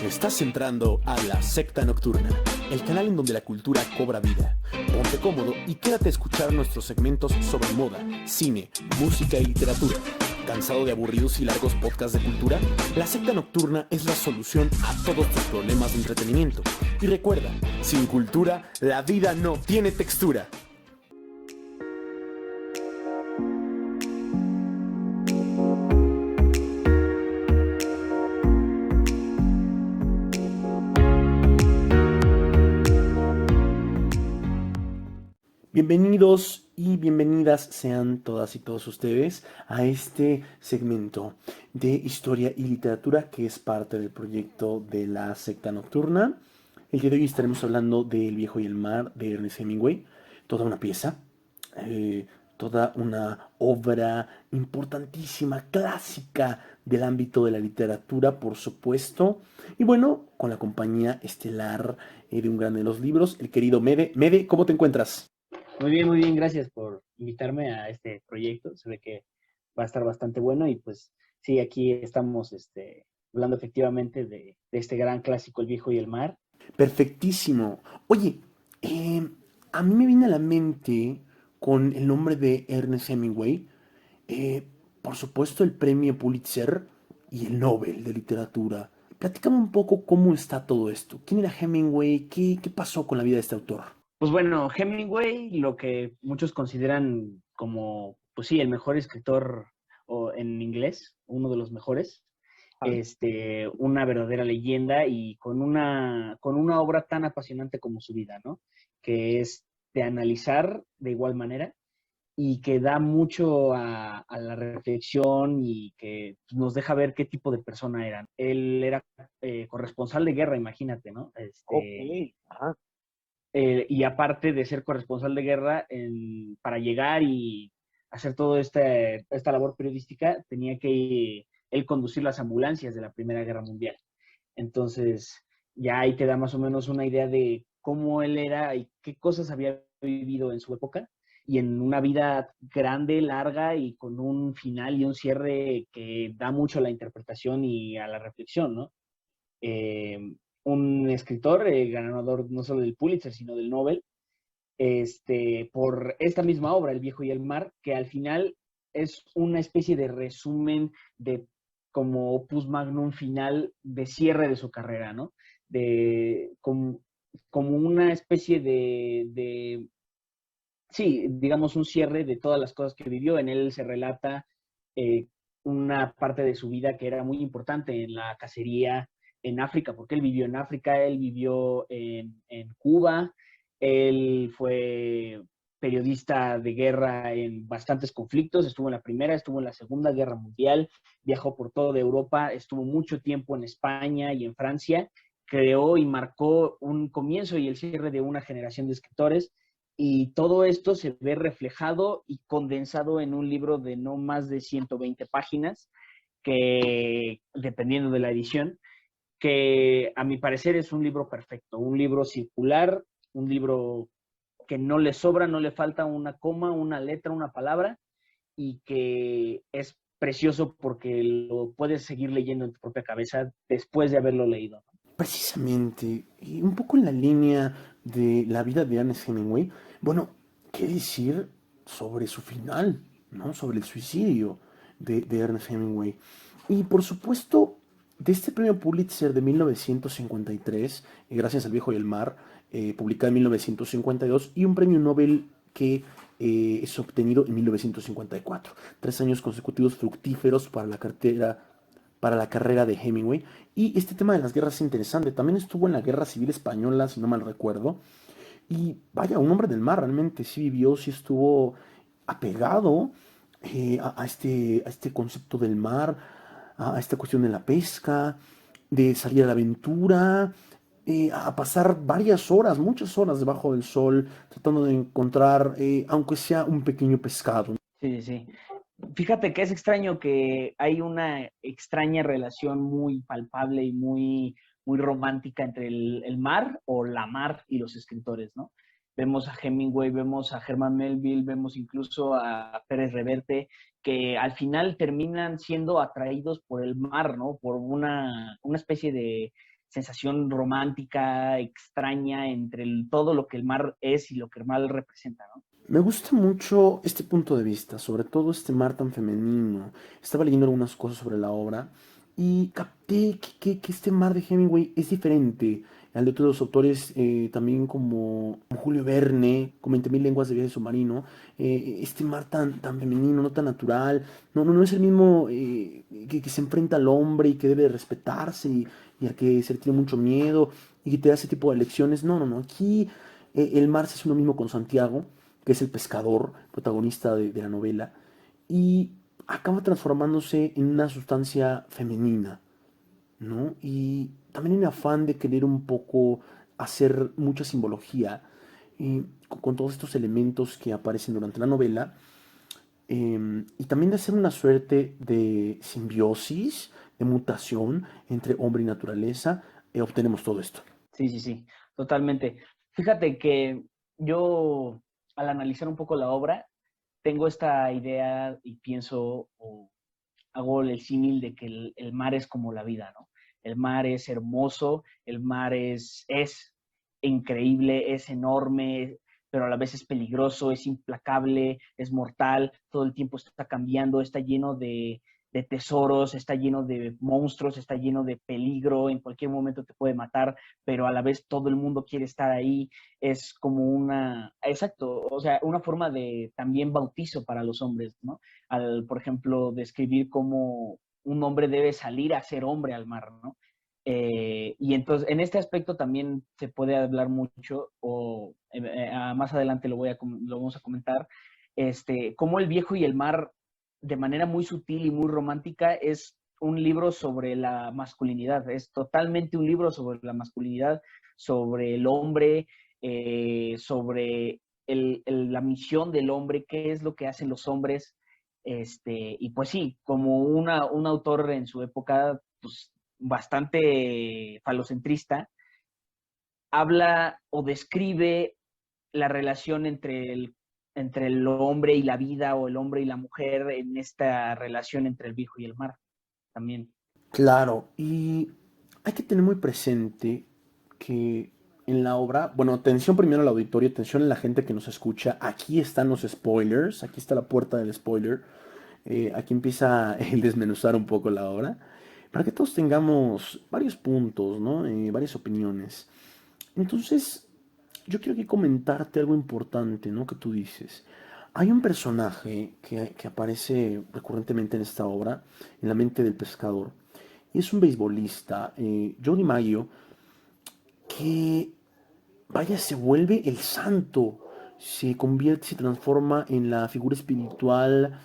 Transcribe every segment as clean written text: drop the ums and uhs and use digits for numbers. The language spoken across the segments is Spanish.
Estás entrando a La Secta Nocturna, el canal en donde la cultura cobra vida. Ponte cómodo y quédate a escuchar nuestros segmentos sobre moda, cine, música y literatura. ¿Cansado de aburridos y largos podcasts de cultura? La Secta Nocturna es la solución a todos tus problemas de entretenimiento. Y recuerda, sin cultura, la vida no tiene textura. Bienvenidos y bienvenidas sean todas y todos ustedes a este segmento de historia y literatura que es parte del proyecto de la Secta Nocturna. El día de hoy estaremos hablando de El viejo y el mar de Ernest Hemingway, toda una pieza, toda una obra importantísima, clásica del ámbito de la literatura, por supuesto. Y bueno, con la compañía estelar de un grande de los libros, el querido Mede. Mede, ¿cómo te encuentras? Muy bien, gracias por invitarme a este proyecto. Se ve que va a estar bastante bueno y pues sí, aquí estamos hablando efectivamente de este gran clásico, El viejo y el mar. Perfectísimo. Oye, eh, a mí me viene a la mente con el nombre de Ernest Hemingway, eh, por supuesto el premio Pulitzer y el Nobel de Literatura. Platícame un poco cómo está todo esto. ¿Quién era Hemingway? ¿Qué pasó con la vida de este autor? Pues bueno, Hemingway, lo que muchos consideran como, pues sí, el mejor escritor o en inglés, uno de los mejores, una verdadera leyenda y con una obra tan apasionante como su vida, ¿no? Que es de analizar de igual manera y que da mucho a la reflexión y que nos deja ver qué tipo de persona era. Él era corresponsal de guerra, imagínate, ¿no? Ok, ajá. Y aparte de ser corresponsal de guerra, para llegar y hacer toda esta labor periodística, tenía que él conducir las ambulancias de la Primera Guerra Mundial. Entonces, ya ahí te da más o menos una idea de cómo él era y qué cosas había vivido en su época y en una vida grande, larga y con un final y un cierre que da mucho a la interpretación y a la reflexión, ¿no? Eh, un escritor ganador no solo del Pulitzer, sino del Nobel, por esta misma obra, El viejo y el mar, que al final es una especie de resumen de como opus magnum final de cierre de su carrera, ¿no? Como una especie sí, digamos un cierre de todas las cosas que vivió. En él se relata eh, una parte de su vida que era muy importante en la cacería en África, porque él vivió en África, él vivió en Cuba, él fue periodista de guerra en bastantes conflictos, estuvo en la Primera, estuvo en la Segunda Guerra Mundial, viajó por toda Europa, estuvo mucho tiempo en España y en Francia, creó y marcó un comienzo y el cierre de una generación de escritores, y todo esto se ve reflejado y condensado en un libro de no más de 120 páginas, que dependiendo de la edición, que a mi parecer es un libro perfecto, un libro circular, un libro que no le sobra, no le falta una coma, una letra, una palabra, y que es precioso porque lo puedes seguir leyendo en tu propia cabeza después de haberlo leído. Precisamente, y un poco en la línea de la vida de Ernest Hemingway, bueno, ¿qué decir sobre su final, ¿no? Sobre el suicidio de Ernest Hemingway? Y por supuesto, de este premio Pulitzer de 1953, Gracias al viejo y el mar, publicado en 1952, y un premio Nobel que es obtenido en 1954. 3 años consecutivos fructíferos para la carrera de Hemingway. Y este tema de las guerras es interesante. También estuvo en la Guerra Civil Española, si no mal recuerdo. Y vaya, un hombre del mar realmente sí vivió, sí estuvo apegado a este concepto del mar, a esta cuestión de la pesca, de salir a la aventura, a pasar varias horas, muchas horas debajo del sol, tratando de encontrar, aunque sea un pequeño pescado. Sí, sí, sí. Fíjate que es extraño que hay una extraña relación muy palpable y muy romántica entre el mar o la mar y los escritores, ¿no? Vemos a Hemingway, vemos a Herman Melville, vemos incluso a Pérez Reverte, que al final terminan siendo atraídos por el mar, ¿no? Por una especie sensación romántica, extraña entre todo lo que el mar es y lo que el mar representa, ¿no? Me gusta mucho este punto de vista, sobre todo este mar tan femenino. Estaba leyendo algunas cosas sobre la obra y capté que este mar de Hemingway es diferente al de otros autores, también como Julio Verne, con 20.000 lenguas de viaje submarino. Este mar tan femenino, no tan natural, no es el mismo, que se enfrenta al hombre y que debe respetarse y al que se le tiene mucho miedo y que te da ese tipo de lecciones. No, aquí el mar se es uno mismo con Santiago, que es el pescador, protagonista de la novela, y acaba transformándose en una sustancia femenina, ¿no? Y también en afán de querer un poco hacer mucha simbología, con todos estos elementos que aparecen durante la novela, y también de hacer una suerte de simbiosis, de mutación entre hombre y naturaleza, obtenemos todo esto. Sí, sí, sí, totalmente. Fíjate que yo, al analizar un poco la obra, tengo esta idea y pienso o hago el símil de que el mar es como la vida, ¿no? El mar es hermoso, el mar es increíble, es enorme, pero a la vez es peligroso, es implacable, es mortal, todo el tiempo está cambiando, está lleno de tesoros, está lleno de monstruos, está lleno de peligro, en cualquier momento te puede matar, pero a la vez todo el mundo quiere estar ahí, es como exacto, o sea, una forma de también bautizo para los hombres, ¿no? Al, por ejemplo, describir cómo un hombre debe salir a ser hombre al mar, ¿no? Y entonces, en este aspecto también se puede hablar mucho, o más adelante lo vamos a comentar, cómo El viejo y el mar, de manera muy sutil y muy romántica, es un libro sobre la masculinidad, es totalmente un libro sobre la masculinidad, sobre el hombre, sobre la misión del hombre, qué es lo que hacen los hombres, y pues sí, como un autor en su época, pues bastante falocentrista, habla o describe la relación entre el hombre y la vida o el hombre y la mujer en esta relación entre el viejo y el mar también. Claro, y hay que tener muy presente que en la obra, bueno, atención primero al auditorio, atención a la gente que nos escucha, aquí están los spoilers, aquí está la puerta del spoiler, aquí empieza el desmenuzar un poco la obra, para que todos tengamos varios puntos, ¿no? Varias opiniones. Entonces, yo quiero aquí comentarte algo importante, ¿no? Que tú dices. Hay un personaje que aparece recurrentemente en esta obra, en la mente del pescador, y es un beisbolista, Joe DiMaggio, que, vaya, se vuelve el santo, se convierte, se transforma en la figura espiritual,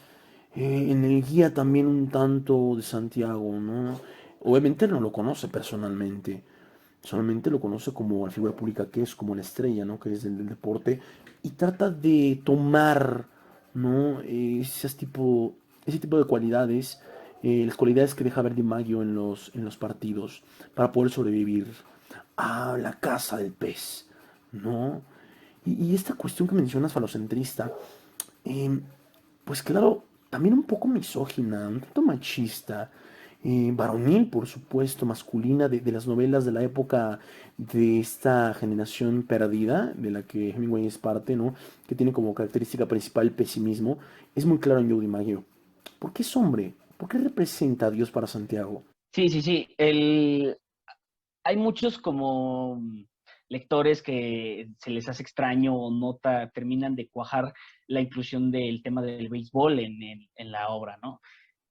en el guía también un tanto de Santiago, ¿no? Obviamente no lo conoce personalmente, solamente lo conoce como la figura pública que es, como la estrella, ¿no? Que es del deporte, y trata de tomar, ¿no? Ese tipo de cualidades, las cualidades que deja ver Di Maggio en los partidos, para poder sobrevivir a la caza del pez, ¿no? Y esta cuestión que mencionas, falocentrista, eh, pues claro, también un poco misógina, un tanto machista, varonil, por supuesto, masculina, de las novelas de la época de esta generación perdida, de la que Hemingway es parte, ¿no? Que tiene como característica principal el pesimismo, es muy claro en Joe DiMaggio. ¿Por qué es hombre? ¿Por qué representa a Dios para Santiago? Sí, sí, sí. Hay muchos como lectores que se les hace extraño o terminan de cuajar la inclusión del tema del béisbol en la obra, ¿no?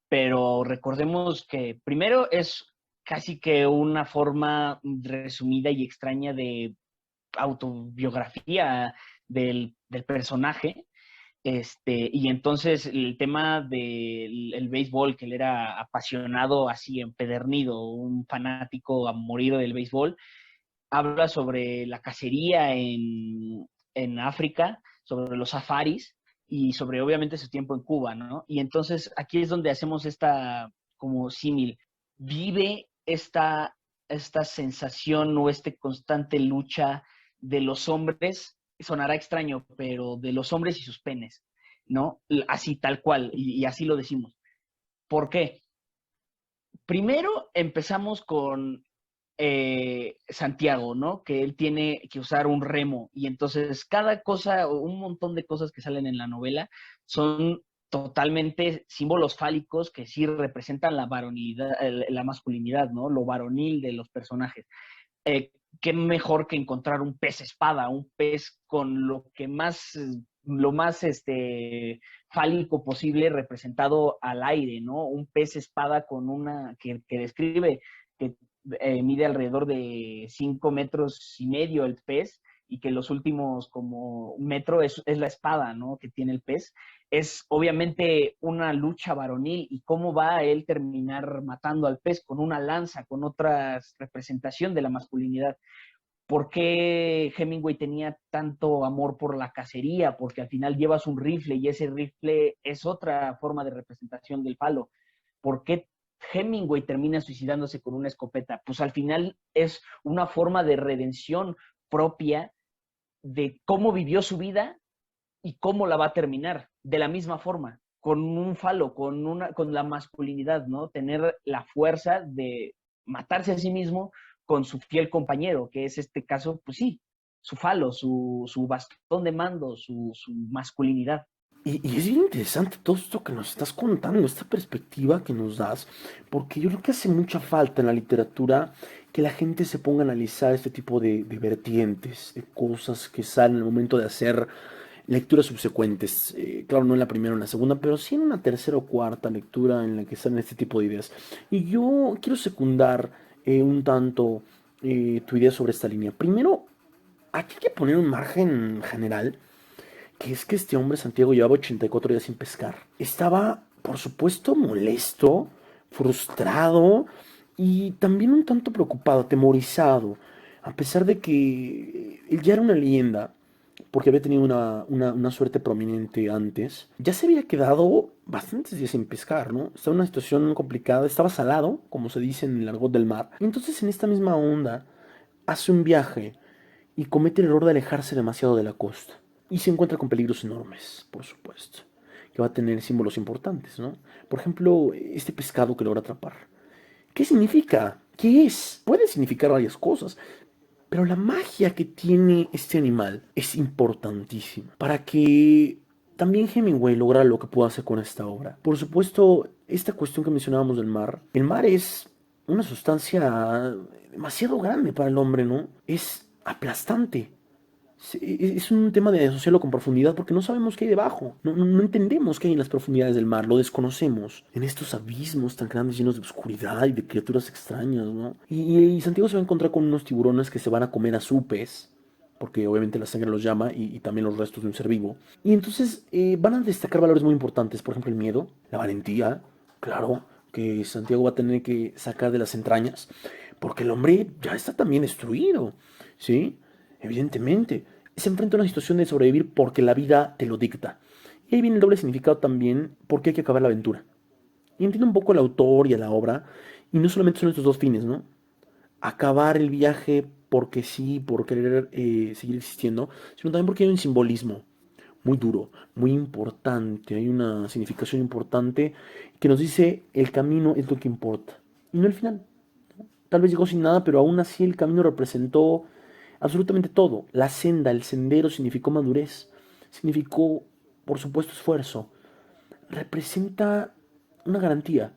Pero recordemos que primero es casi que una forma resumida y extraña de autobiografía del personaje. Y entonces el tema del béisbol, que él era apasionado, así empedernido, un fanático a morir del béisbol, habla sobre la cacería en África, sobre los safaris y sobre obviamente su tiempo en Cuba, ¿no? Y entonces aquí es donde hacemos esta como símil. Vive esta sensación o esta constante lucha de los hombres, sonará extraño, pero de los hombres y sus penes, ¿no? Así tal cual, y así lo decimos. ¿Por qué? Primero empezamos con Santiago, ¿no? Que él tiene que usar un remo y entonces cada cosa, o un montón de cosas que salen en la novela son totalmente símbolos fálicos que sí representan la varonilidad, la masculinidad, ¿no? Lo varonil de los personajes. Eh, Qué mejor que encontrar un pez espada, un pez con lo más fálico posible representado al aire, ¿no? Un pez espada con que describe que mide alrededor de 5,5 metros el pez y que los últimos como un metro es la espada, ¿no? Que tiene el pez. Es obviamente una lucha varonil y cómo va a él terminar matando al pez con una lanza, con otra representación de la masculinidad. ¿Por qué Hemingway tenía tanto amor por la cacería? Porque al final llevas un rifle y ese rifle es otra forma de representación del palo. ¿Por qué Hemingway termina suicidándose con una escopeta? Pues al final es una forma de redención propia de cómo vivió su vida y cómo la va a terminar, de la misma forma, con un falo, con la masculinidad, ¿no? Tener la fuerza de matarse a sí mismo con su fiel compañero, que es este caso, pues sí, su falo, su bastón de mando, su masculinidad. Y es bien interesante todo esto que nos estás contando, esta perspectiva que nos das, porque yo creo que hace mucha falta en la literatura que la gente se ponga a analizar este tipo de vertientes, de cosas que salen en el momento de hacer lecturas subsecuentes. Claro, no en la primera o en la segunda, pero sí en una tercera o cuarta lectura en la que salen este tipo de ideas. Y yo quiero secundar un tanto tu idea sobre esta línea. Primero, aquí hay que poner un margen general que es que este hombre, Santiago, llevaba 84 días sin pescar. Estaba, por supuesto, molesto, frustrado y también un tanto preocupado, atemorizado, a pesar de que él ya era una leyenda, porque había tenido una suerte prominente antes, ya se había quedado bastantes días sin pescar, ¿no? Estaba en una situación complicada, estaba salado, como se dice en el argot del mar. Y entonces en esta misma onda hace un viaje y comete el error de alejarse demasiado de la costa. Y se encuentra con peligros enormes, por supuesto, que va a tener símbolos importantes, ¿no? Por ejemplo, este pescado que logra atrapar. ¿Qué significa? ¿Qué es? Puede significar varias cosas, pero la magia que tiene este animal es importantísima para que también Hemingway logra lo que pudo hacer con esta obra. Por supuesto, esta cuestión que mencionábamos del mar, el mar es una sustancia demasiado grande para el hombre, ¿no? Es aplastante. Es un tema de asociarlo con profundidad porque no sabemos qué hay debajo. No entendemos qué hay en las profundidades del mar, lo desconocemos. En estos abismos tan grandes llenos de oscuridad y de criaturas extrañas, ¿no? Y Santiago se va a encontrar con unos tiburones que se van a comer a su pez, porque obviamente la sangre los llama y también los restos de un ser vivo. Y entonces van a destacar valores muy importantes, por ejemplo el miedo, la valentía, claro, que Santiago va a tener que sacar de las entrañas, porque el hombre ya está también destruido, ¿sí? Evidentemente, se enfrenta a una situación de sobrevivir porque la vida te lo dicta. Y ahí viene el doble significado también, porque hay que acabar la aventura. Y entiendo un poco al autor y a la obra, y no solamente son estos dos fines, ¿no? Acabar el viaje porque sí, por querer seguir existiendo, sino también porque hay un simbolismo muy duro, muy importante, hay una significación importante que nos dice el camino es lo que importa, y no el final. Tal vez llegó sin nada, pero aún así el camino representó absolutamente todo. La senda, el sendero significó madurez, significó, por supuesto, esfuerzo. Representa una garantía,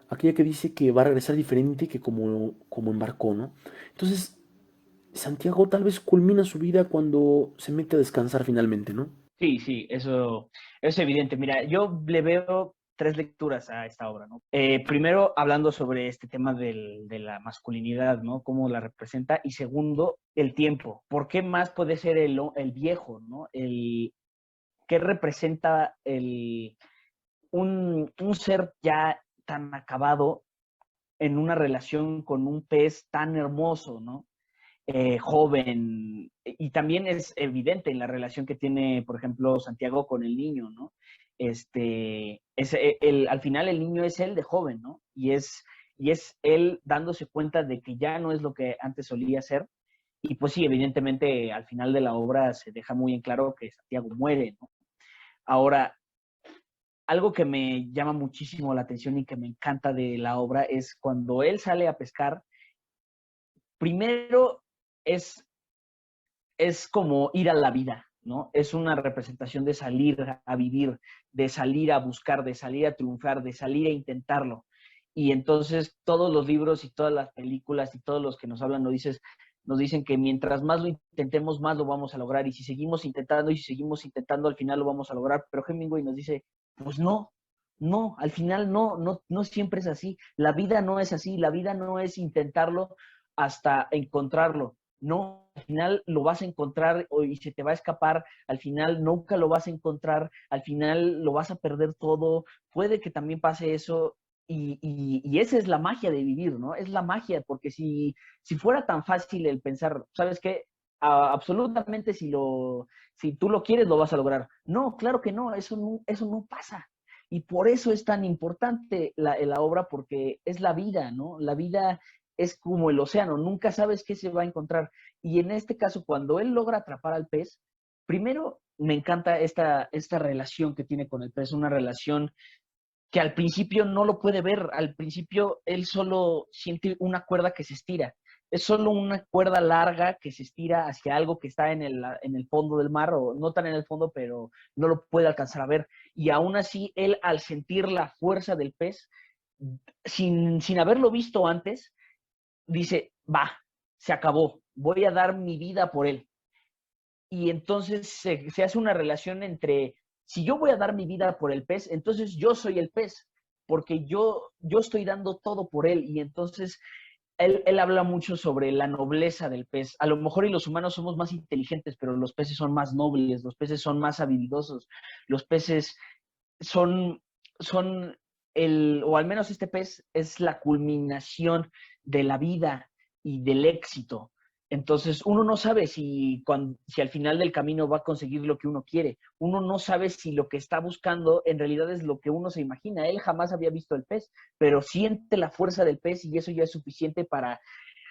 aquella que dice que va a regresar diferente que como embarcó, ¿no? Entonces, Santiago tal vez culmina su vida cuando se mete a descansar finalmente, ¿no? Sí, sí, eso es evidente. Mira, yo le veo tres lecturas a esta obra, ¿no? Primero, hablando sobre este tema de la masculinidad, ¿no? Cómo la representa. Y segundo, el tiempo. ¿Por qué más puede ser el viejo, ¿no? ¿Qué representa un ser ya tan acabado en una relación con un pez tan hermoso, ¿no? Joven, y también es evidente en la relación que tiene, por ejemplo, Santiago con el niño, ¿no? Al final el niño es él de joven, ¿no? Y es él dándose cuenta de que ya no es lo que antes solía ser. Y pues sí, evidentemente al final de la obra se deja muy en claro que Santiago muere, ¿no? Ahora, algo que me llama muchísimo la atención y que me encanta de la obra es cuando él sale a pescar, Primero es como ir a la vida, ¿no? Es una representación de salir a vivir, de salir a buscar, de salir a triunfar, de salir a intentarlo. Y entonces todos los libros y todas las películas y todos los que nos hablan nos dicen que mientras más lo intentemos, más lo vamos a lograr. Y si seguimos intentando y si seguimos intentando, al final lo vamos a lograr. Pero Hemingway nos dice, pues no, al final no siempre es así. La vida no es así, la vida no es intentarlo hasta encontrarlo. No, al final lo vas a encontrar y se te va a escapar, al final nunca lo vas a encontrar, al final lo vas a perder todo, puede que también pase eso y esa es la magia de vivir, ¿no? Es la magia, porque si fuera tan fácil el pensar, ¿sabes qué? Absolutamente si tú lo quieres lo vas a lograr. No, claro que no, eso no pasa. Y por eso es tan importante la obra, porque es la vida, ¿no? La vida es como el océano, nunca sabes qué se va a encontrar. Y en este caso, cuando él logra atrapar al pez, primero me encanta esta relación que tiene con el pez, una relación que al principio no lo puede ver, al principio él solo siente una cuerda que se estira, es solo una cuerda larga que se estira hacia algo que está en el fondo del mar, o no tan en el fondo, pero no lo puede alcanzar a ver. Y aún así, él al sentir la fuerza del pez, sin haberlo visto antes, dice, va, se acabó, voy a dar mi vida por él. Y entonces se hace una relación entre, si yo voy a dar mi vida por el pez, entonces yo soy el pez, porque yo estoy dando todo por él. Y entonces él habla mucho sobre la nobleza del pez. A lo mejor y los humanos somos más inteligentes, pero los peces son más nobles, los peces son más habilidosos, los peces son, son o al menos este pez es la culminación de la vida y del éxito. Entonces, uno no sabe si al final del camino va a conseguir lo que uno quiere. Uno no sabe si lo que está buscando en realidad es lo que uno se imagina. Él jamás había visto el pez, pero siente la fuerza del pez y eso ya es suficiente para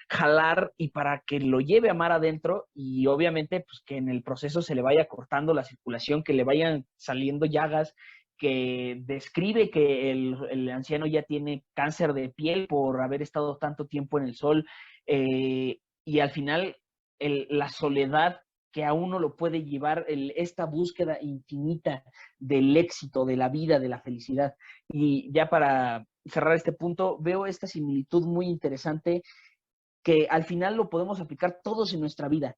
jalar y para que lo lleve a mar adentro y obviamente pues que en el proceso se le vaya cortando la circulación, que le vayan saliendo llagas, que describe que el anciano ya tiene cáncer de piel por haber estado tanto tiempo en el sol, y al final la soledad que a uno lo puede llevar esta búsqueda infinita del éxito, de la vida, de la felicidad. Y ya para cerrar este punto, veo esta similitud muy interesante que al final lo podemos aplicar todos en nuestra vida.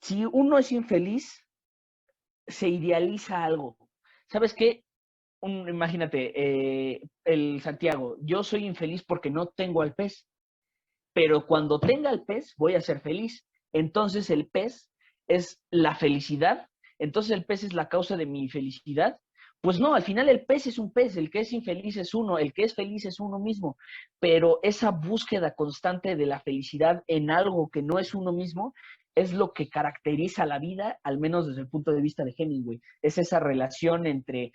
Si uno es infeliz, se idealiza algo. ¿Sabes qué? Imagínate, el Santiago, yo soy infeliz porque no tengo al pez, pero cuando tenga el pez voy a ser feliz. Entonces el pez es la felicidad, entonces el pez es la causa de mi felicidad. Pues no, al final el pez es un pez, el que es infeliz es uno, el que es feliz es uno mismo, pero esa búsqueda constante de la felicidad en algo que no es uno mismo es lo que caracteriza la vida, al menos desde el punto de vista de Hemingway. Es esa relación entre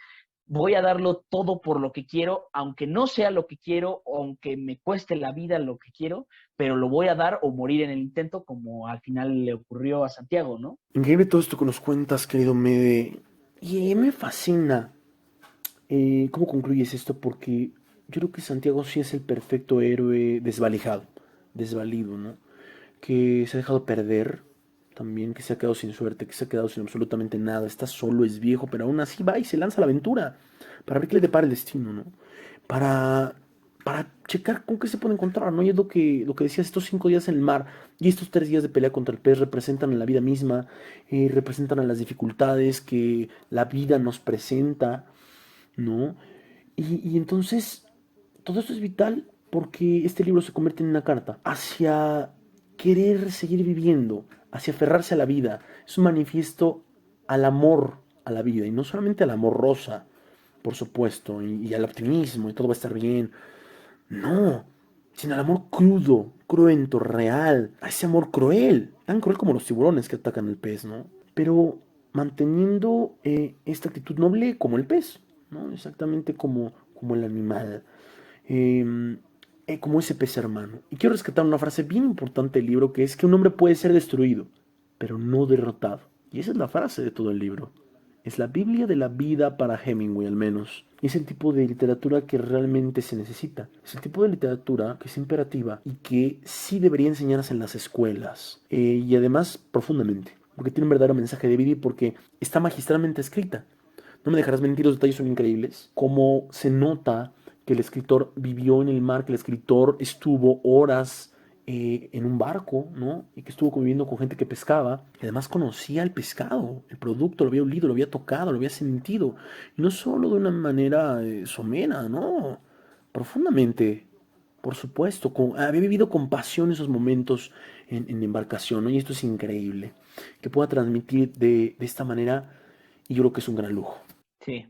voy a darlo todo por lo que quiero, aunque no sea lo que quiero, aunque me cueste la vida lo que quiero, pero lo voy a dar o morir en el intento, como al final le ocurrió a Santiago, ¿no? Increíble todo esto que nos cuentas, querido Mede. Y me fascina cómo concluyes esto, porque yo creo que Santiago sí es el perfecto héroe desvalijado, desvalido, ¿no? Que se ha dejado perder también, que se ha quedado sin suerte, que se ha quedado sin absolutamente nada, está solo, es viejo, pero aún así va y se lanza a la aventura para ver qué le depara el destino, ¿no? Para, para checar con qué se puede encontrar, ¿no? Y es lo que decías, estos 5 días en el mar y estos 3 días de pelea contra el pez representan a la vida misma, representan a las dificultades que la vida nos presenta, ¿no? Y entonces, todo esto es vital porque este libro se convierte en una carta hacia querer seguir viviendo, hacia aferrarse a la vida. Es un manifiesto al amor a la vida, y no solamente al amor rosa, por supuesto, y al optimismo, y todo va a estar bien. No, sino al amor crudo, cruento, real, a ese amor cruel, tan cruel como los tiburones que atacan al pez, ¿no? Pero manteniendo esta actitud noble como el pez, ¿no? Exactamente como el animal, eh, como ese pez hermano. Y quiero rescatar una frase bien importante del libro, que es que un hombre puede ser destruido, pero no derrotado. Y esa es la frase de todo el libro. Es la Biblia de la vida para Hemingway, al menos. Es el tipo de literatura que realmente se necesita. Es el tipo de literatura que es imperativa y que sí debería enseñarse en las escuelas. Y además, profundamente. Porque tiene un verdadero mensaje de vida y porque está magistralmente escrita. No me dejarás mentir, los detalles son increíbles. Cómo se nota que el escritor vivió en el mar, que el escritor estuvo horas en un barco, ¿no? Y que estuvo conviviendo con gente que pescaba. Y además conocía el pescado, el producto, lo había olido, lo había tocado, lo había sentido. Y no solo de una manera somera, ¿no? Profundamente. Por supuesto, había vivido con pasión esos momentos en embarcación, ¿no? Y esto es increíble. Que pueda transmitir de esta manera, y yo creo que es un gran lujo. Sí.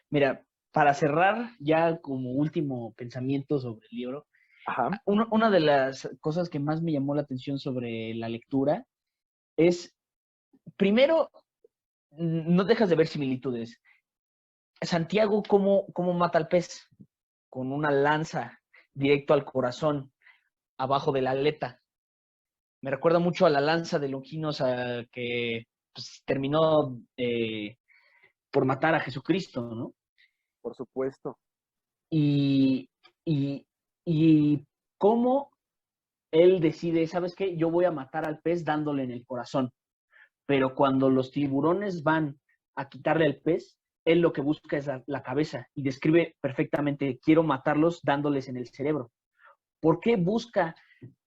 Mira, para cerrar, ya como último pensamiento sobre el libro, Ajá. una de las cosas que más me llamó la atención sobre la lectura es, primero, no dejas de ver similitudes. Santiago, ¿cómo mata al pez? Con una lanza directo al corazón, abajo de la aleta. Me recuerda mucho a la lanza de Longinos que pues, terminó por matar a Jesucristo, ¿no? Por supuesto. Y, y, y cómo él decide, ¿sabes qué? Yo voy a matar al pez dándole en el corazón. Pero cuando los tiburones van a quitarle el pez, él lo que busca es la cabeza y describe perfectamente, quiero matarlos dándoles en el cerebro. ¿Por qué busca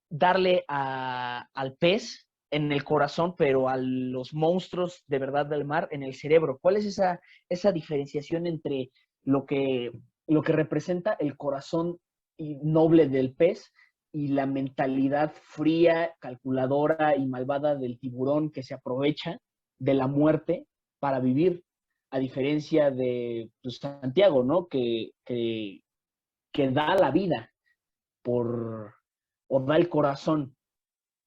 darle al pez en el corazón, pero a los monstruos de verdad del mar en el cerebro? ¿Cuál es esa diferenciación entre lo que, lo que representa el corazón noble del pez y la mentalidad fría, calculadora y malvada del tiburón que se aprovecha de la muerte para vivir? A diferencia de pues, Santiago, ¿no? Que da la vida por, o da el corazón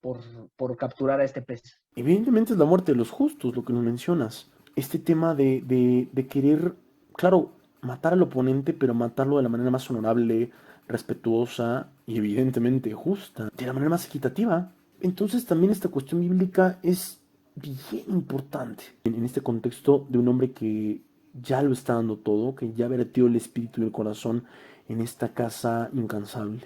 por, por capturar a este pez. Evidentemente es la muerte de los justos, lo que nos mencionas. Este tema de querer, claro, matar al oponente, pero matarlo de la manera más honorable, respetuosa y evidentemente justa, de la manera más equitativa. Entonces también esta cuestión bíblica es bien importante en este contexto de un hombre que ya lo está dando todo, que ya vertió el espíritu y el corazón en esta casa incansable,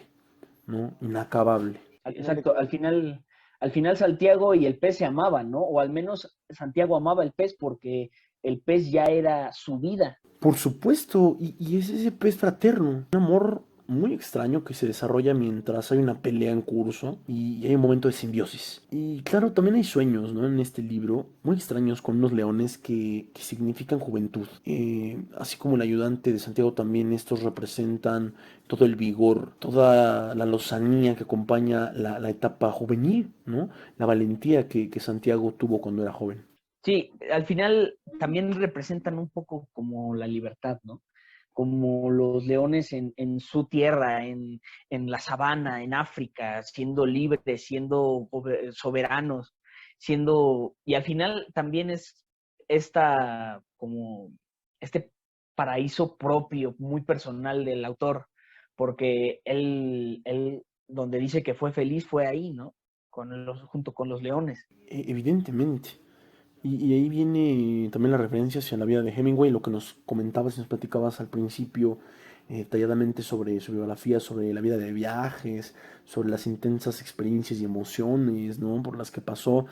¿no? Inacabable. Exacto, al final Santiago y el pez se amaban, ¿no? O al menos Santiago amaba el pez porque el pez ya era su vida. Por supuesto, y es ese pez fraterno, un amor muy extraño que se desarrolla mientras hay una pelea en curso y hay un momento de simbiosis. Y claro, también hay sueños, ¿no? En este libro, muy extraños con unos leones que significan juventud. Así como el ayudante de Santiago también, estos representan todo el vigor, toda la lozanía que acompaña la etapa juvenil, ¿no? La valentía que Santiago tuvo cuando era joven. Sí, al final también representan un poco como la libertad, ¿no? Como los leones en su tierra, en la sabana, en África, siendo libres, siendo soberanos, y al final también es como este paraíso propio, muy personal del autor, porque él donde dice que fue feliz fue ahí, ¿no? Junto con los leones. Evidentemente. Y ahí viene también la referencia hacia la vida de Hemingway, lo que nos comentabas y nos platicabas al principio, detalladamente sobre su biografía, sobre la vida de viajes, sobre las intensas experiencias y emociones, ¿no? Por las que pasó.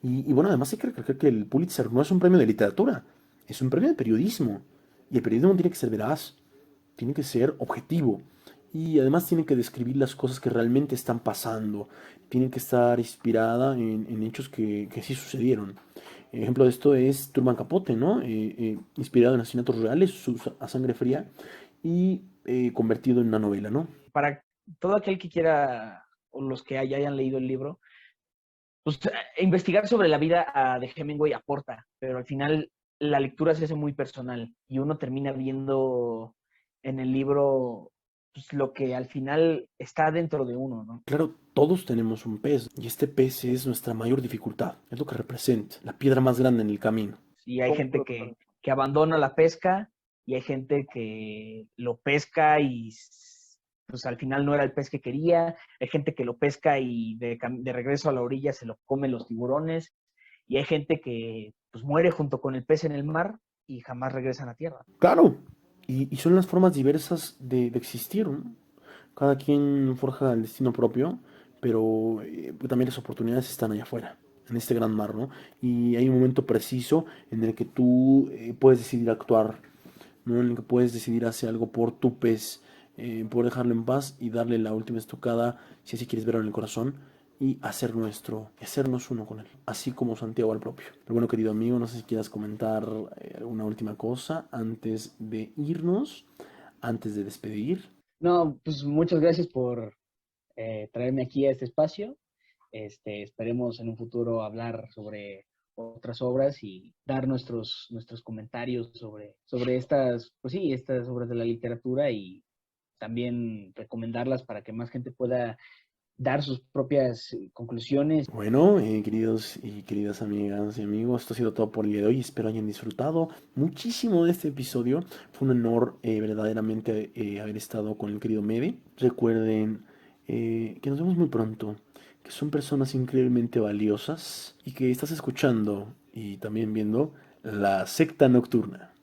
Y bueno, además hay que recalcar que el Pulitzer no es un premio de literatura, es un premio de periodismo. Y el periodismo tiene que ser veraz, tiene que ser objetivo. Y además tiene que describir las cosas que realmente están pasando. Tiene que estar inspirada en hechos que sí sucedieron. Ejemplo de esto es Truman Capote, ¿no? Inspirado en asesinatos reales, a sangre fría y convertido en una novela, ¿no? Para todo aquel que quiera, o los que hayan leído el libro, pues investigar sobre la vida de Hemingway aporta, pero al final la lectura se hace muy personal y uno termina viendo en el libro pues, lo que al final está dentro de uno, ¿no? Claro, todos tenemos un pez y este pez es nuestra mayor dificultad, es lo que representa, la piedra más grande en el camino. Y hay gente que abandona la pesca y hay gente que lo pesca y pues al final no era el pez que quería, hay gente que lo pesca y de regreso a la orilla se lo comen los tiburones y hay gente que pues muere junto con el pez en el mar y jamás regresan a tierra. Claro, y son las formas diversas de existir, ¿no? Cada quien forja el destino propio, pero también las oportunidades están allá afuera, en este gran mar, ¿no? Y hay un momento preciso en el que tú puedes decidir actuar, ¿no? En el que puedes decidir hacer algo por tu pez, por dejarlo en paz y darle la última estocada, si así quieres verlo en el corazón, y hacer nuestro, y hacernos uno con él, así como Santiago al propio. Pero bueno, querido amigo, no sé si quieras comentar alguna última cosa antes de irnos, antes de despedir. No, pues muchas gracias por traerme aquí a este espacio. Esperemos en un futuro hablar sobre otras obras y dar nuestros comentarios sobre estas, pues sí, estas obras de la literatura y también recomendarlas para que más gente pueda dar sus propias conclusiones. Bueno, queridos y queridas amigas y amigos, esto ha sido todo por el día de hoy. Espero hayan disfrutado muchísimo de este episodio. Fue un honor verdaderamente haber estado con el querido Mede. Recuerden que nos vemos muy pronto, que son personas increíblemente valiosas y que estás escuchando y también viendo La Secta Nocturna.